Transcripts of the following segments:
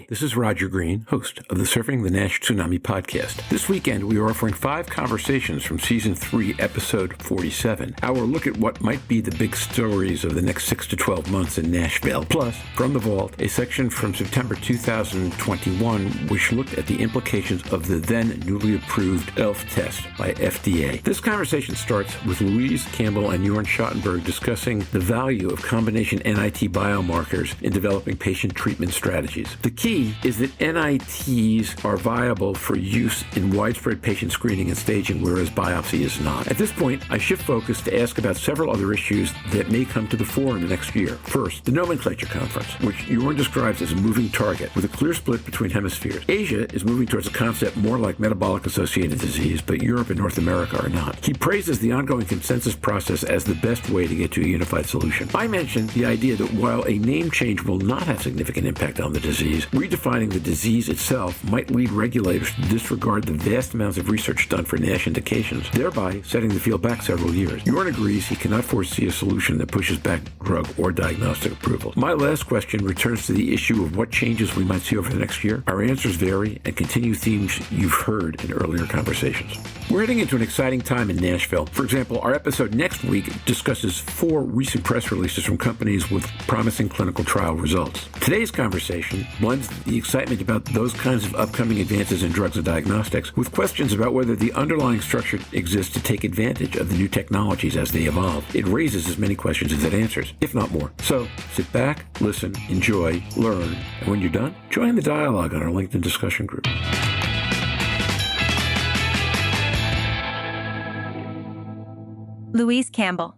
this is Roger Green, host of the Surfing the NASH Tsunami podcast. This weekend, we are offering 5 conversations from Season 3, Episode 47, our look at what might be the big stories of the next 6 to 12 months in Nashville. Plus, From the Vault, a section from September 2021, which looked at the implications of the then newly approved ELF test by FDA. This conversation starts with Louise, Campbell, and Jörn Schattenberg discussing the value of combination NIT biomarkers in developing patient treatment strategies. The key is that NITs are viable for use in widespread patient screening and staging, whereas biopsy is not. At this point, I shift focus to ask about several other issues that may come to the fore in the next year. First, the Nomenclature Conference, which Jörn describes as a moving target with a clear split between hemispheres. Asia is moving towards a concept more like metabolic-associated disease, but Europe and North America are not. He praises the ongoing consensus process as the best way to get to a unified solution. I mentioned the idea that while a name change will not have significant impact on the disease, redefining the disease itself might lead regulators to disregard the vast amounts of research done for NASH indications, thereby setting the field back several years. Jörn agrees he cannot foresee a solution that pushes back drug or diagnostic approvals. My last question returns to the issue of what changes we might see over the next year. Our answers vary and continue themes you've heard in earlier conversations. We're heading into an exciting time in Nashville. For example, our episode next week discusses 4 recent press releases from companies with promising clinical trial results. Today's conversation blends the excitement about those kinds of upcoming advances in drugs and diagnostics with questions about whether the underlying structure exists to take advantage of the new technologies as they evolve. It raises as many questions as it answers, if not more. So sit back, listen, enjoy, learn, and when you're done, join the dialogue on our LinkedIn discussion group. Louise Campbell.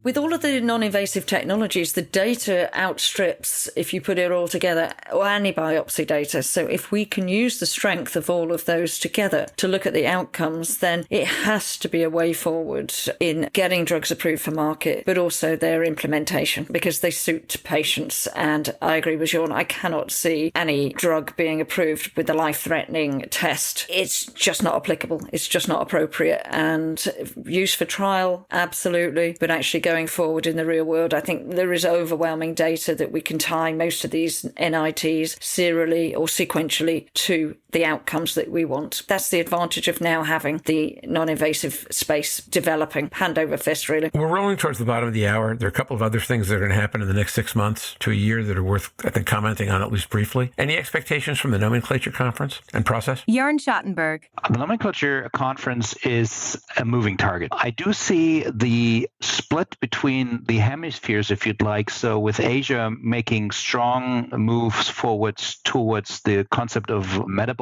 With all of the non-invasive technologies, the data outstrips, if you put it all together, any biopsy data. So if we can use the strength of all of those together to look at the outcomes, then it has to be a way forward in getting drugs approved for market, but also their implementation, because they suit patients. And I agree with Jörn, I cannot see any drug being approved with a life-threatening test. It's just not applicable. It's just not appropriate. And use for trial, absolutely, but actually going forward in the real world, I think there is overwhelming data that we can tie most of these NITs serially or sequentially to the outcomes that we want. That's the advantage of now having the non-invasive space developing. Hand over fist, really. We're rolling towards the bottom of the hour. There are a couple of other things that are going to happen in the next 6 months to a year that are worth, I think, commenting on at least briefly. Any expectations from the Nomenclature Conference and process? Jörn Schattenberg. The Nomenclature Conference is a moving target. I do see the split between the hemispheres, if you'd like. So with Asia making strong moves forwards towards the concept of metabolic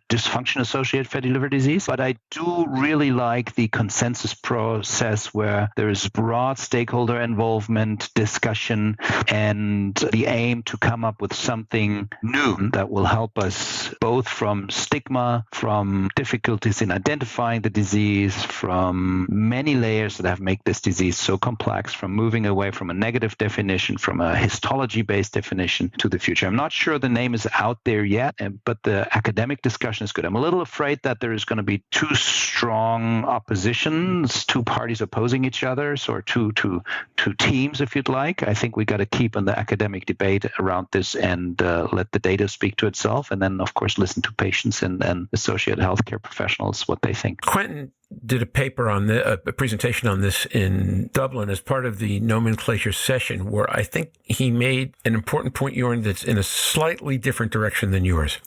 dysfunction-associated fatty liver disease. But I do really like the consensus process where there is broad stakeholder involvement, discussion, and the aim to come up with something new that will help us both from stigma, from difficulties in identifying the disease, from many layers that have made this disease so complex, from moving away from a negative definition, from a histology-based definition to the future. I'm not sure the name is out there yet, but the academic discussion is good. I'm a little afraid that there is going to be too strong oppositions, 2 parties opposing each other, or two teams, if you'd like. I think we got to keep on the academic debate around this and let the data speak to itself, and then, of course, listen to patients and associated healthcare professionals what they think. Quentin did a paper on a presentation on this in Dublin as part of the nomenclature session, where I think he made an important point, Jörn, that's in a slightly different direction than yours.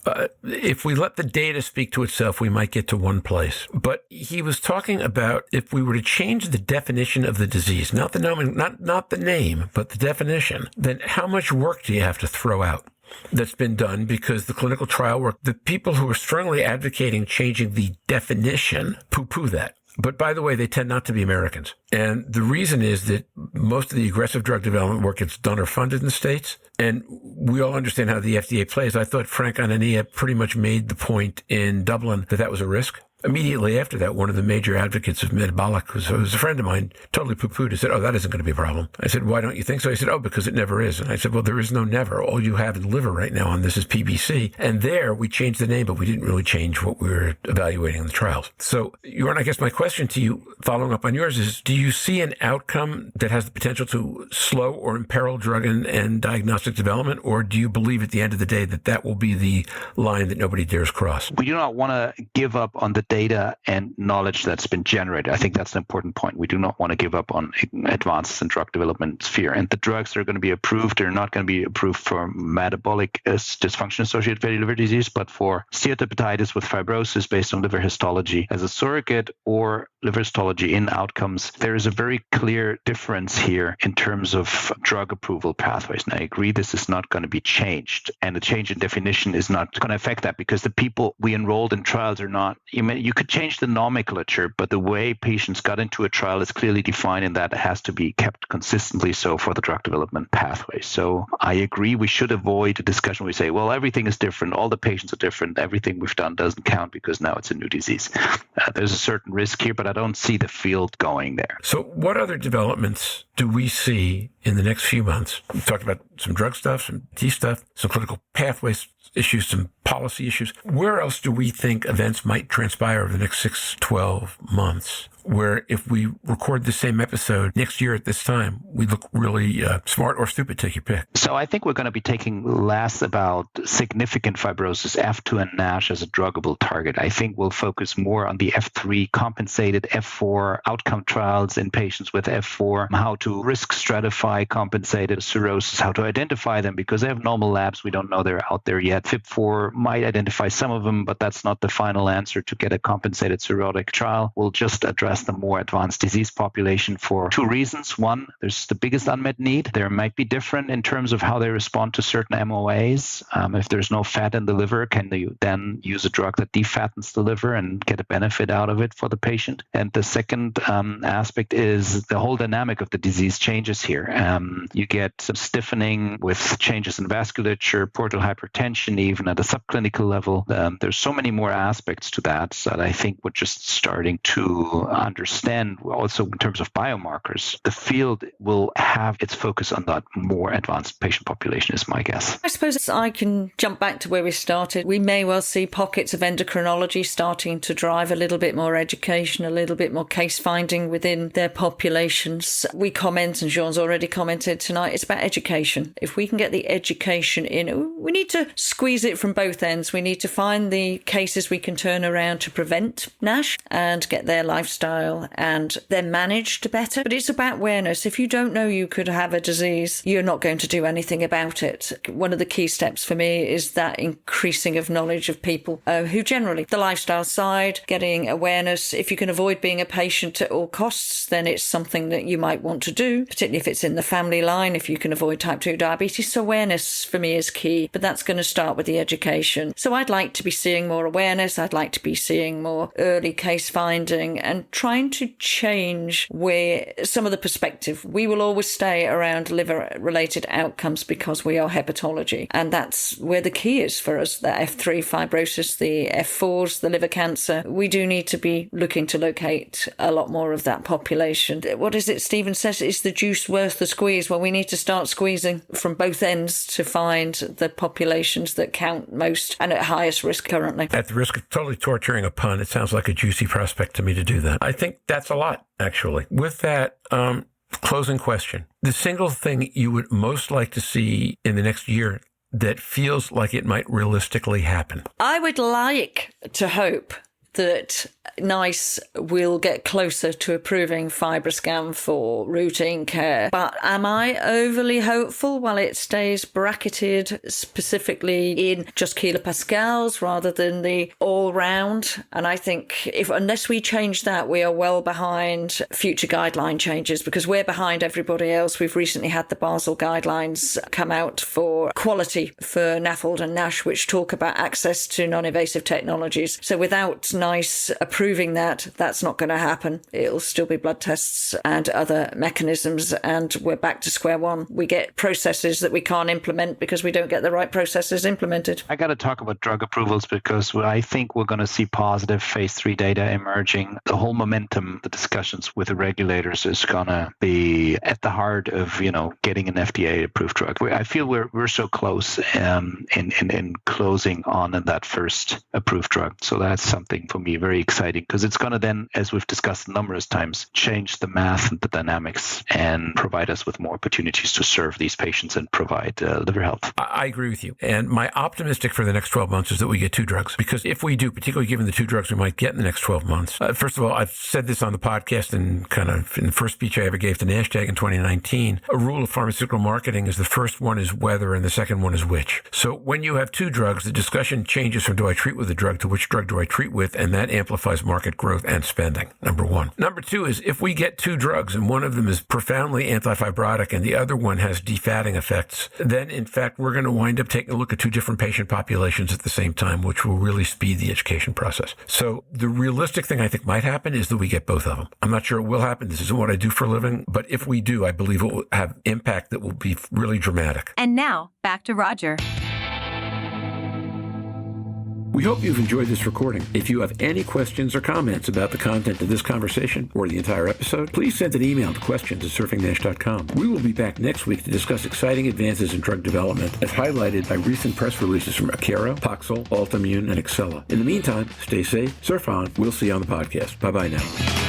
If we let the data speak to itself, we might get to one place. But he was talking about if we were to change the definition of the disease, not the not the name, but the definition, then how much work do you have to throw out? That's been done, because the clinical trial work, the people who are strongly advocating changing the definition poo-poo that. But by the way, they tend not to be Americans. And the reason is that most of the aggressive drug development work gets done or funded in the States. And we all understand how the FDA plays. I thought Frank Anania pretty much made the point in Dublin that was a risk. immediately after that, one of the major advocates of metabolic was a friend of mine, totally poo-pooed. He said, oh, that isn't going to be a problem. I said, why don't you think so? He said, oh, because it never is. And I said, well, there is no never. All you have in liver right now on this is PBC. And there we changed the name, but we didn't really change what we were evaluating in the trials. So, Jörn, I guess my question to you, following up on yours, is do you see an outcome that has the potential to slow or imperil drug and diagnostic development, or do you believe at the end of the day that will be the line that nobody dares cross? We do not want to give up on the data and knowledge that's been generated. I think that's an important point. We do not want to give up on advances in drug development sphere. And the drugs that are going to be approved are not going to be approved for metabolic dysfunction-associated fatty liver disease, but for steatohepatitis with fibrosis based on liver histology as a surrogate or liver histology in outcomes. There is a very clear difference here in terms of drug approval pathways. And I agree this is not going to be changed. And the change in definition is not going to affect that because the people we enrolled in trials are not, you could change the nomenclature, but the way patients got into a trial is clearly defined and that it has to be kept consistently so for the drug development pathway. So I agree we should avoid a discussion where we say, well, everything is different, all the patients are different, everything we've done doesn't count because now it's a new disease. There's a certain risk here, but I don't see the field going there. So what other developments do we see in the next few months? We talked about some drug stuff, some T stuff, some clinical pathways issues, some policy issues. Where else do we think events might transpire over the next 6, 12 months? Where if we record the same episode next year at this time, we look really smart or stupid, take your pick. So I think we're going to be taking less about significant fibrosis, F2 and NASH as a druggable target. I think we'll focus more on the F3 compensated F4 outcome trials in patients with F4, how to risk stratify compensated cirrhosis, how to identify them because they have normal labs. We don't know they're out there yet. FIB4 might identify some of them, but that's not the final answer to get a compensated cirrhotic trial. We'll just address the more advanced disease population for two reasons. One, there's the biggest unmet need. There might be different in terms of how they respond to certain MOAs. If there's no fat in the liver, can they then use a drug that defattens the liver and get a benefit out of it for the patient? And the second aspect is the whole dynamic of the disease changes here. You get some stiffening with changes in vasculature, portal hypertension, even at a subclinical level. There's so many more aspects to that I think we're just starting to understand also in terms of biomarkers. The field will have its focus on that more advanced patient population is my guess. I suppose I can jump back to where we started. We may well see pockets of endocrinology starting to drive a little bit more education, a little bit more case finding within their populations. We comment, and Jörn's already commented tonight, it's about education. If we can get the education in, we need to squeeze it from both ends. We need to find the cases we can turn around to prevent NASH and get their lifestyle and they're managed better. But it's about awareness. If you don't know you could have a disease, you're not going to do anything about it. One of the key steps for me is that increasing of knowledge of people who generally, the lifestyle side, getting awareness. If you can avoid being a patient at all costs, then it's something that you might want to do, particularly if it's in the family line, if you can avoid type 2 diabetes. So awareness for me is key, but that's going to start with the education. So I'd like to be seeing more awareness. I'd like to be seeing more early case finding and trying to change where some of the perspective. We will always stay around liver-related outcomes because we are hepatology. And that's where the key is for us, the F3 fibrosis, the F4s, the liver cancer. We do need to be looking to locate a lot more of that population. What is it Stephen says? Is the juice worth the squeeze? Well, we need to start squeezing from both ends to find the populations that count most and at highest risk currently. At the risk of totally torturing a pun, it sounds like a juicy prospect to me to do that. I think that's a lot, actually. With that, closing question. The single thing you would most like to see in the next year that feels like it might realistically happen? I would like to hope that NICE will get closer to approving FibroScan for routine care. But am I overly hopeful? Well, it stays bracketed specifically in just kilopascals rather than the all-round. And I think unless we change that, we are well behind future guideline changes because we're behind everybody else. We've recently had the Basel guidelines come out for quality for NAFLD and NASH, which talk about access to non-invasive technologies. So without NICE approving that, that's not going to happen. It'll still be blood tests and other mechanisms, and we're back to square one. We get processes that we can't implement because we don't get the right processes implemented. I got to talk about drug approvals because I think we're going to see positive phase 3 data emerging. The whole momentum, the discussions with the regulators is going to be at the heart of, getting an FDA approved drug. I feel we're so close in closing on that first approved drug. So that's something for me very exciting, because it's going to then, as we've discussed numerous times, change the math and the dynamics and provide us with more opportunities to serve these patients and provide liver health. I agree with you. And my optimistic for the next 12 months is that we get 2 drugs, because if we do, particularly given the 2 drugs we might get in the next 12 months, first of all, I've said this on the podcast and kind of in the first speech I ever gave to NASDAQ in 2019, a rule of pharmaceutical marketing is the first one is whether and the second one is which. So when you have 2 drugs, the discussion changes from do I treat with a drug to which drug do I treat with, and that amplifies market growth and spending, number one. Number 2 is if we get 2 drugs and one of them is profoundly antifibrotic and the other one has defatting effects, then in fact we're going to wind up taking a look at 2 different patient populations at the same time, which will really speed the education process. So the realistic thing I think might happen is that we get both of them. I'm not sure it will happen. This isn't what I do for a living, but if we do, I believe it will have impact that will be really dramatic. And now, back to Roger. We hope you've enjoyed this recording. If you have any questions or comments about the content of this conversation or the entire episode, please send an email to questions@surfingnash.com. We will be back next week to discuss exciting advances in drug development as highlighted by recent press releases from Akero, Poxel, Altimmune, and Exela. In the meantime, stay safe, surf on. We'll see you on the podcast. Bye-bye now.